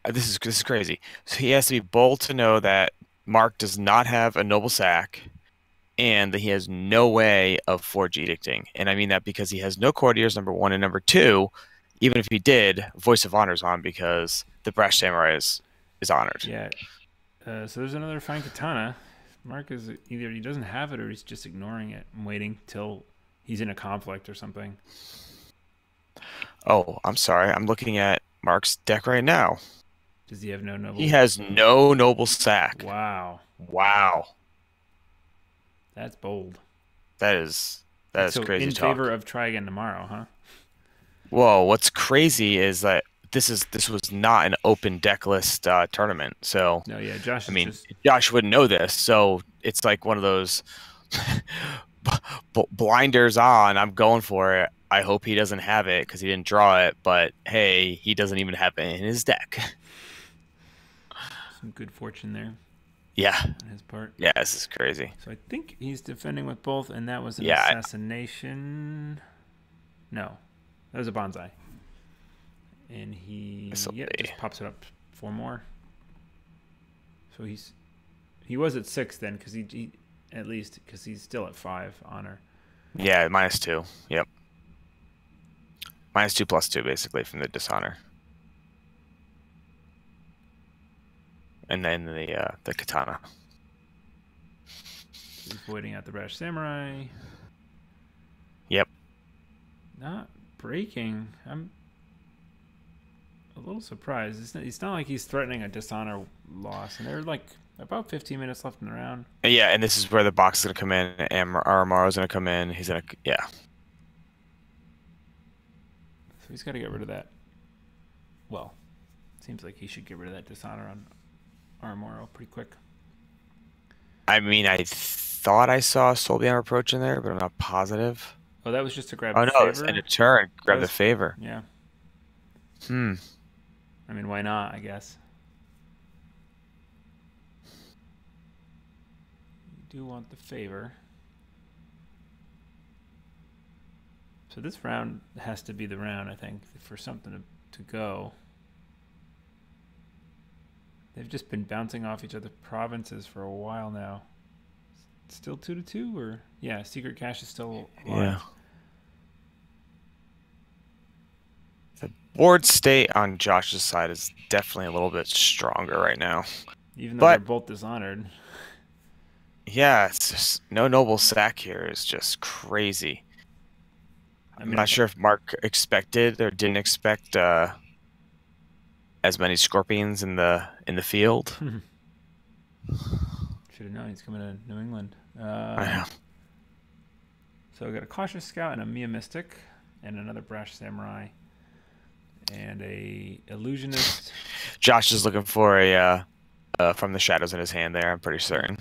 This is crazy. So he has to be bold to know that Mark does not have a noble sack, and that he has no way of forge edicting. And I mean that because he has no courtiers, number one, and number two, even if he did, voice of honor's on because the brash samurai is honored. Yeah. So there's another fine katana. Mark is either he doesn't have it or he's just ignoring it and waiting till he's in a conflict or something. Oh, I'm sorry. I'm looking at Mark's deck right now. Does he have no noble? He has no noble sack. Wow. That's bold. That is crazy in talk. favor of try again tomorrow, huh? Whoa, what's crazy is that this was not an open Decklist tournament. So no, yeah, Josh. Josh wouldn't know this. So it's like one of those blinders on. I'm going for it. I hope he doesn't have it because he didn't draw it. But hey, he doesn't even have it in his deck. Some good fortune there. Yeah. On his part. Yeah, this is crazy. So I think he's defending with both, and that was an assassination. No, that was a bonsai. And he just pops it up 4 more. So he was at 6 then because he at least because he's still at 5 honor. Yeah, -2. Yep. -2 +2 basically from the dishonor. And then the katana. He's voiding out the brash samurai. Yep. Not breaking. I'm a little surprised. It's not like he's threatening a dishonor loss, and they're like about 15 minutes left in the round. Yeah, and this is where the box is gonna come in, and Aramaro's gonna come in. He's gonna So he's got to get rid of that. Well, it seems like he should get rid of that dishonor on Aramaro pretty quick. I mean, I thought I saw Solbian approach in there, but I'm not positive. Oh, that was just to grab the favor? Oh, no, it's in a turn. Grab the favor. Yeah. I mean, why not, I guess. You do want the favor. So this round has to be the round, I think, for something to go. They've just been bouncing off each other's provinces for a while now. Still 2-2, or yeah, Secret Cache is still alive. Yeah. The board state on Josh's side is definitely a little bit stronger right now. Even though they're both dishonored. Yeah, it's just no noble sack here is just crazy. I'm not sure if Mark expected or didn't expect as many scorpions in the field. Should have known he's coming to New England. I know. So we got a Cautious Scout and a Mia Mystic and another Brash Samurai and a Illusionist. Josh is looking for a From the Shadows in his hand there, I'm pretty certain.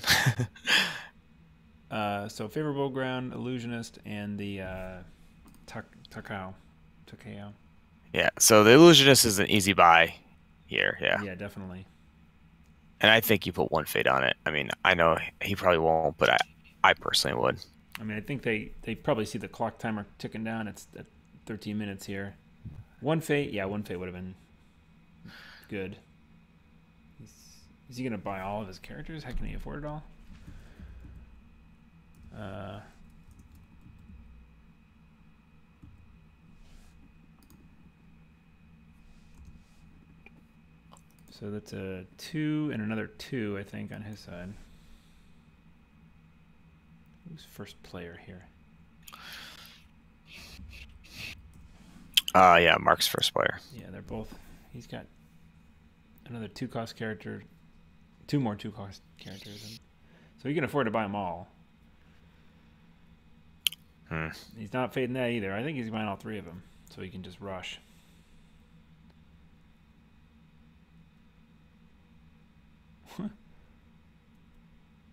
So Favorable Ground, Illusionist, and the Takao. Yeah, so the Illusionist is an easy buy here, yeah. Yeah, definitely. And I think you put 1 fate on it. I mean, I know he probably won't, but I personally would. I mean, I think they probably see the clock timer ticking down. It's at 13 minutes here. 1 fate, yeah, 1 fate would have been good. Is he going to buy all of his characters? How can he afford it all? So that's a 2 and another 2, I think, on his side. Who's first player here? Yeah, Mark's first player. Yeah, they're both. He's got another 2-cost character, 2 more 2-cost characters, and so he can afford to buy them all. He's not fading that either. I think he's buying all 3 of them, so he can just rush.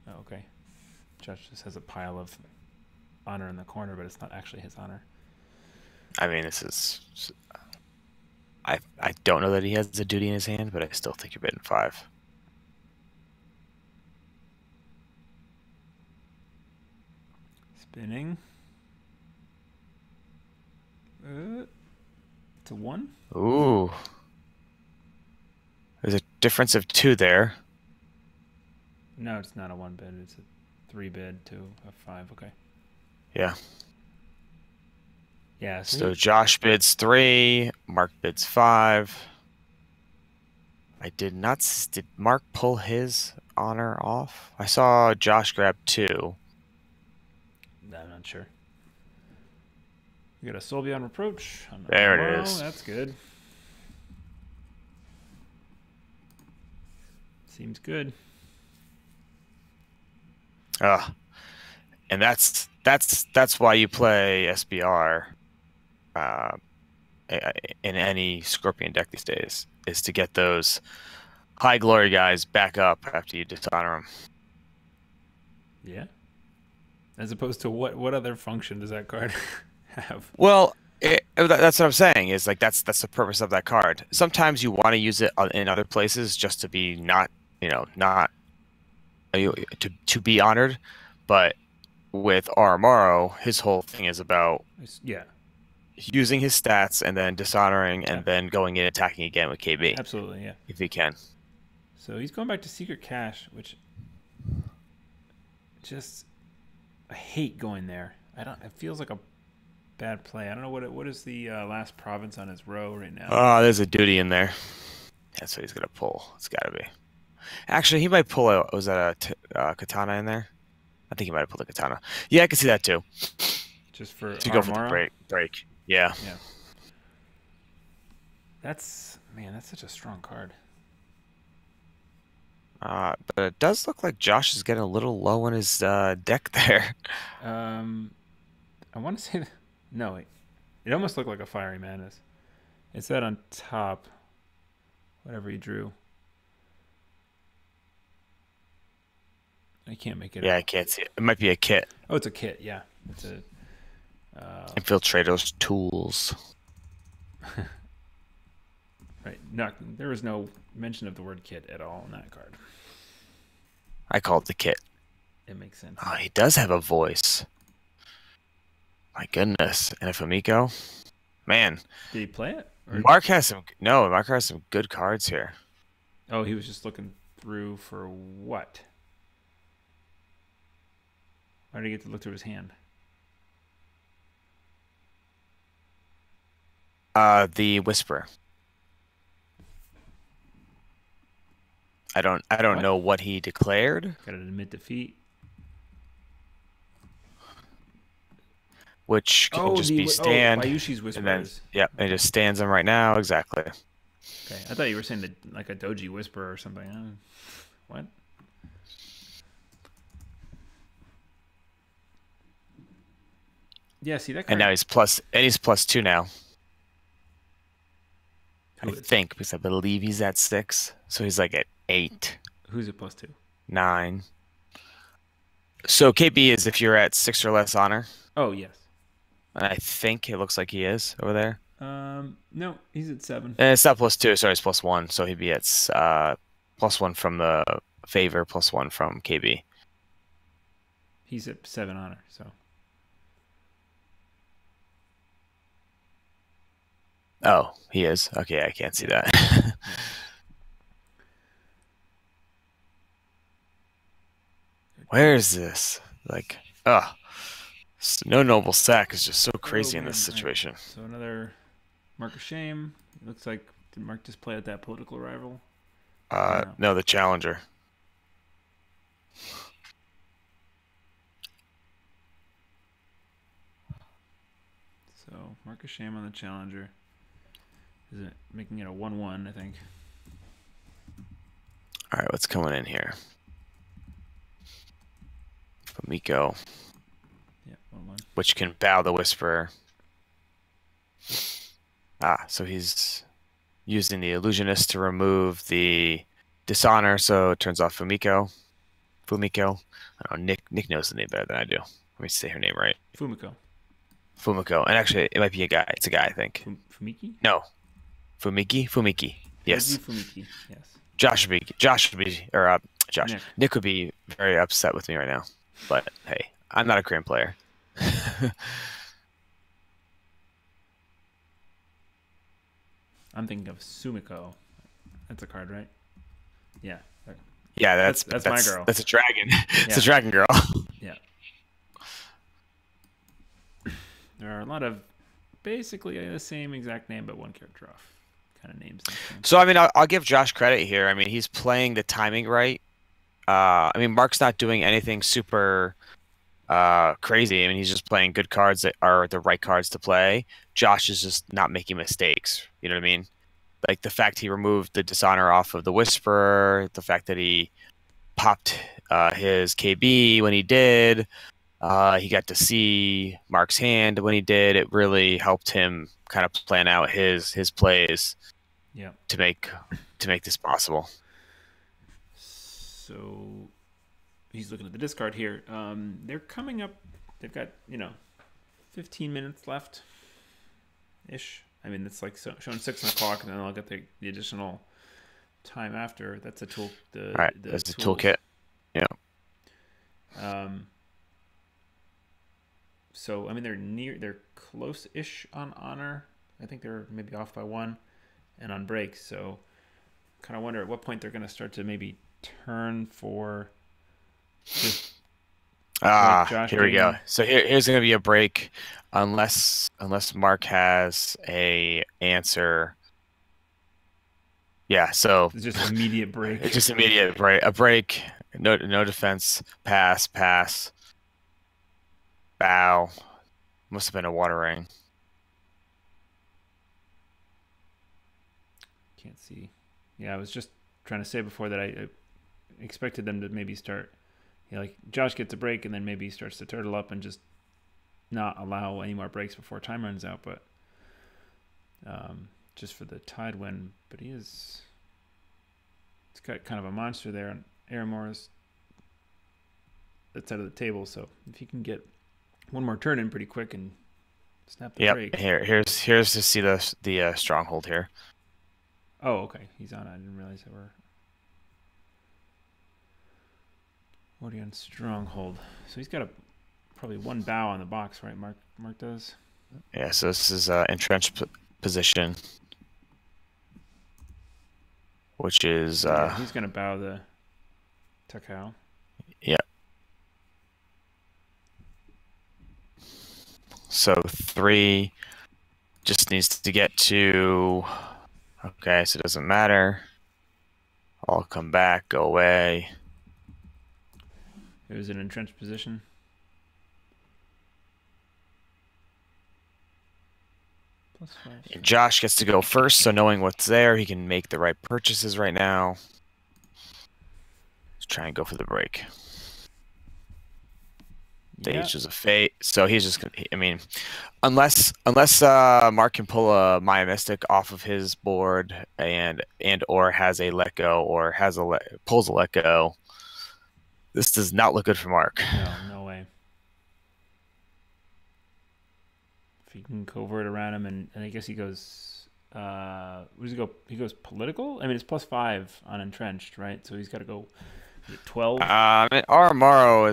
Oh, okay. Josh just has a pile of honor in the corner, but it's not actually his honor. I mean, this is. I don't know that he has a duty in his hand, but I still think you're bidding 5. Spinning. It's a 1. Ooh. There's a difference of 2 there. No, it's not a 1 bid. It's a 3 bid to a 5. Okay. Yeah. Yeah. So Josh bids 3. Mark bids 5. I did not. Did Mark pull his honor off? I saw Josh grab 2. I'm not sure. We got a Soul Beyond Reproach. There it is. That's good. Seems good. And that's why you play SBR in any Scorpion deck these days, is to get those high glory guys back up after you dishonor them. Yeah. As opposed to what other function does that card have? Well, that's what I'm saying, is like that's the purpose of that card. Sometimes you want to use it in other places just to be not to be honored, but with Aramaro, his whole thing is about using his stats and then dishonoring and then going in and attacking again with KB. Absolutely, yeah. If he can. So he's going back to Secret Cache, which I hate going there. It feels like a bad play. I don't know what is the last province on his row right now. Oh, there's a duty in there. That's what he's gonna pull. It's gotta be. Actually, he might pull a. Was that a katana in there? I think he might have pulled a katana. Yeah, I can see that too. Just for to go for the break. Yeah. Yeah. That's such a strong card. But it does look like Josh is getting a little low on his deck there. I want to say that, no, it almost looked like a Fiery Madness. It's that on top, whatever he drew. I can't make it. Yeah, I can't see it. It might be a kit. Oh, it's a kit. Yeah, it's a Infiltrator's tools. Right. No, there was no mention of the word kit at all in that card. I call it the kit. It makes sense. Oh, he does have a voice. My goodness. And a Famiko. Man. Did he play it? Mark has some good cards here. Oh, he was just looking through for what? Why did he get to look through his hand? The Whisper. I don't know what he declared. Got to admit defeat. Which can just be stand. Bayushi's Whispers. And it just stands him right now. Exactly. Okay, I thought you were saying like a Doji Whisper or something. What? Yeah, see that card? And now he's +2 now. I think, because I believe he's at 6. So he's like at 8. Who's at +2? 9. So KB is if you're at 6 or less honor. Oh, yes. I think it looks like he is over there. No, he's at 7. And it's not +2, sorry, it's +1. So he'd be at +1 from the favor, +1 from KB. He's at 7 honor, so. Oh, he is? Okay, I can't see that. Where is this? Like, no noble sack is just so crazy in this situation. Right. So another mark of shame. It looks like, did Mark just play at that political rival? No, the challenger. So mark of shame on the challenger. Is it making it a 1-1, I think. All right, what's coming in here? Famiko. Yeah, 1-1. Which can bow the Whisperer. So he's using the Illusionist to remove the Dishonor, so it turns off Famiko. Fumiko. I don't know, Nick knows the name better than I do. Let me say her name right. Fumiko. Fumiko. And actually, it might be a guy. It's a guy, I think. Fumiki? No. Fumiki. Yes. Fumiki. Yes. Josh would be, or Josh. Nick would be very upset with me right now. But hey, I'm not a Korean player. I'm thinking of Sumiko. That's a card, right? Yeah. Yeah, that's my girl. That's a dragon. It's a dragon girl. Yeah. There are a lot of basically the same exact name, but one character off kind of names. So, I mean, I'll give Josh credit here. I mean, he's playing the timing right. I mean, Mark's not doing anything super crazy. I mean, he's just playing good cards that are the right cards to play. Josh is just not making mistakes. You know what I mean? Like the fact he removed the Dishonor off of the Whisperer, the fact that he popped his KB when he did, he got to see Mark's hand when he did. It really helped him kind of plan out his plays, to make this possible. So he's looking at the discard here. They're coming up. They've got 15 minutes left, ish. I mean, it's like showing 6 o'clock, and then I'll get the additional time after. That's a tool. All right, that's the toolkit. Yeah. So I mean, they're close-ish on honor. I think they're maybe off by 1, and on breaks. So, kind of wonder at what point they're going to start to maybe turn for. Here we go. So here's going to be a break, unless Mark has a answer. Yeah, so it's just immediate break. It's just immediate break. A break. No defense. Pass. Bow. Must have been a water ring. Can't see. Yeah, I was just trying to say before that I expected them to maybe start. Like Josh gets a break and then maybe he starts to turtle up and just not allow any more breaks before time runs out. But just for the tide win. But it's got kind of a monster there on Aramor's that side of the table. So if he can get one more turn in pretty quick and snap the break. Here's to see the stronghold here. Oh, okay. He's on. I didn't realize that we're already on stronghold. So he's got probably 1 bow on the box, right? Mark does. Yeah. So this is entrenched position, which is he's gonna bow the Takao. Yeah. So 3 just needs to get to. Okay, so it doesn't matter. I'll come back, go away. It was an entrenched position. +5. Josh gets to go first, so knowing what's there, he can make the right purchases right now. Let's try and go for the break. The H is a fate, so he's just gonna. I mean, unless Mark can pull a Maya Mystic off of his board and or has a let go or pulls a let go, this does not look good for Mark. No way. If he can covert around him, and I guess he goes. Where does he go? He goes political. I mean, it's +5 on entrenched, right? So he's got to go. Is it 12? Aramaro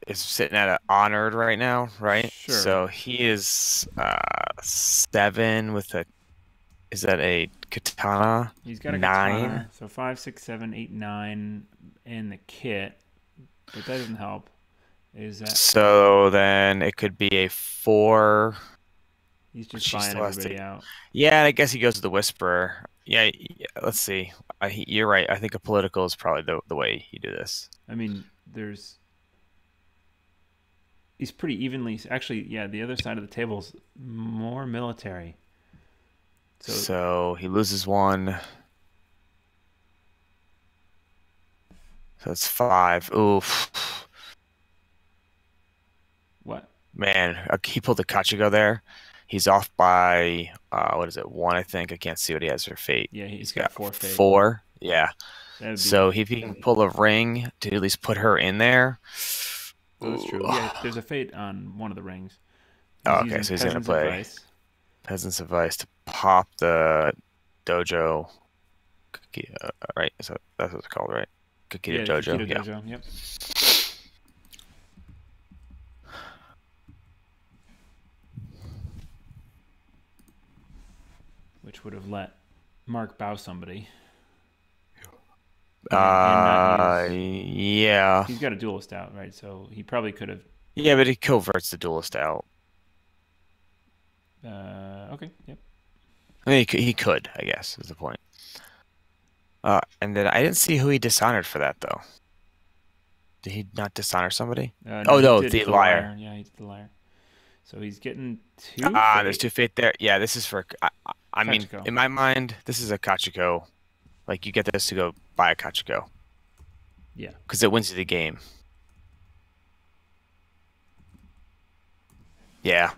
is sitting at an honored right now, right? Sure. So he is 7 with a. Is that a katana? He's got a 9. Katana, so 5, 6, 7, 8, 9 in the kit, but that doesn't help. Is that so? Then it could be a 4. He's just buying everybody out. Yeah, I guess he goes to the Whisperer. Yeah, let's see. You're right. I think a political is probably the way you do this. I mean, he's pretty evenly. Actually, yeah, the other side of the table is more military. So he loses 1. So it's 5. Oof. What? Man, he pulled the Kachigo there. He's off by what is it? 1, I think. I can't see what he has for fate. Yeah, he's got 4 fate. 4. Yeah. That'd So be... if he can pull a ring to at least put her in there. Oh, that's true. Ooh. Yeah, there's a fate on one of the rings. He's Oh, okay, using so he's gonna Peasant's play Advice. Peasant's Advice to pop the dojo. Right? So that's what it's called, right? Kakita Yeah, Dojo. Kakita Yeah. Dojo. Yep. Which would have let Mark bow somebody. And not use... Yeah. He's got a duelist out, right? So he probably could have... Yeah, but he coverts the duelist out. Okay, yep. I mean, he could, I guess, is the point. And then I didn't see who he dishonored for that, though. Did he not dishonor somebody? Oh, no, he did the liar. Yeah, he did the liar. So he's getting 2 fate. There's 2 fate there. Yeah, this is for... I mean, Kachiko. in my mind, this is a Kachiko. Like, you get this to go buy a Kachiko. Yeah. Because it wins you the game. Yeah.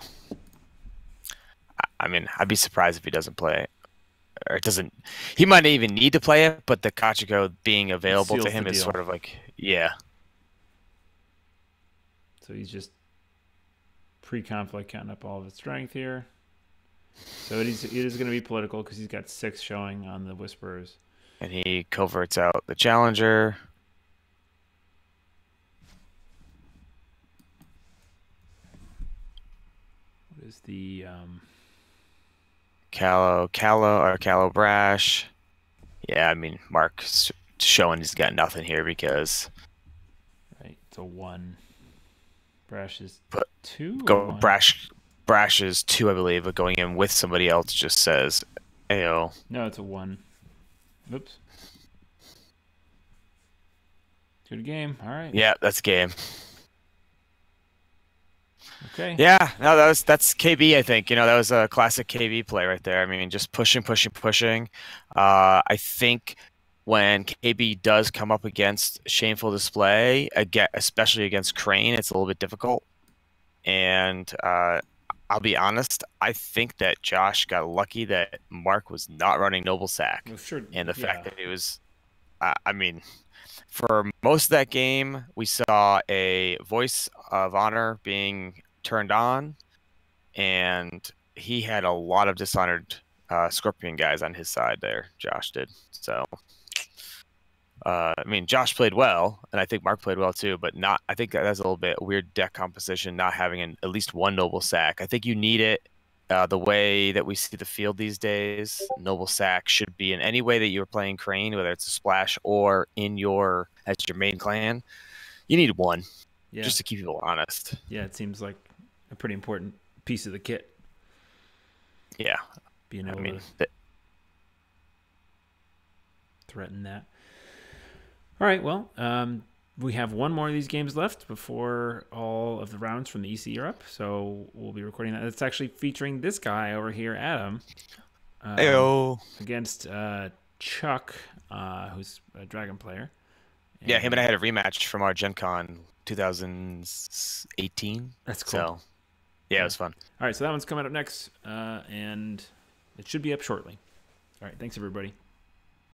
I mean, I'd be surprised if he doesn't play it. Or it doesn't... He might not even need to play it, but the Kachiko being available to him is sort of like... Yeah. So he's just pre-conflict counting up all of his strength here. So it is going to be political because he's got 6 showing on the Whisperers. And he coverts out the Challenger. What is the... Callow Brash. Yeah, I mean, Mark's showing he's got nothing here because... Right, it's a 1. Brash is But 2? Brash is 2, I believe, but going in with somebody else just says, Ayo. No, it's a 1. Oops. Good game. All right. Yeah, that's game. Okay. Yeah, no, that's KB, I think. That was a classic KB play right there. I mean, just pushing. I think when KB does come up against Shameful Display, especially against Crane, it's a little bit difficult. And I'll be honest, I think that Josh got lucky that Mark was not running Noble Sack. Well, sure. And the fact that he was, I mean, for most of that game, we saw a Voice of Honor being turned on, and he had a lot of dishonored Scorpion guys on his side there. Josh did. So, I mean, Josh played well, and I think Mark played well too, but not. I think that's a little bit weird deck composition, not having at least 1 Noble Sack. I think you need it. The way that we see the field these days, Noble Sack should be in any way that you're playing Crane, whether it's a splash or as your main clan. You need 1, just to keep people honest. Yeah, it seems like a pretty important piece of the kit. Yeah, being able to threaten that. All right, well, we have 1 more of these games left before all of the rounds from the EC are up, so we'll be recording that. It's actually featuring this guy over here, Adam, against Chuck, who's a Dragon player. Yeah, him and I had a rematch from our Gen Con 2018. That's cool. So, yeah, it was fun. All right, so that one's coming up next, and it should be up shortly. All right, thanks, everybody.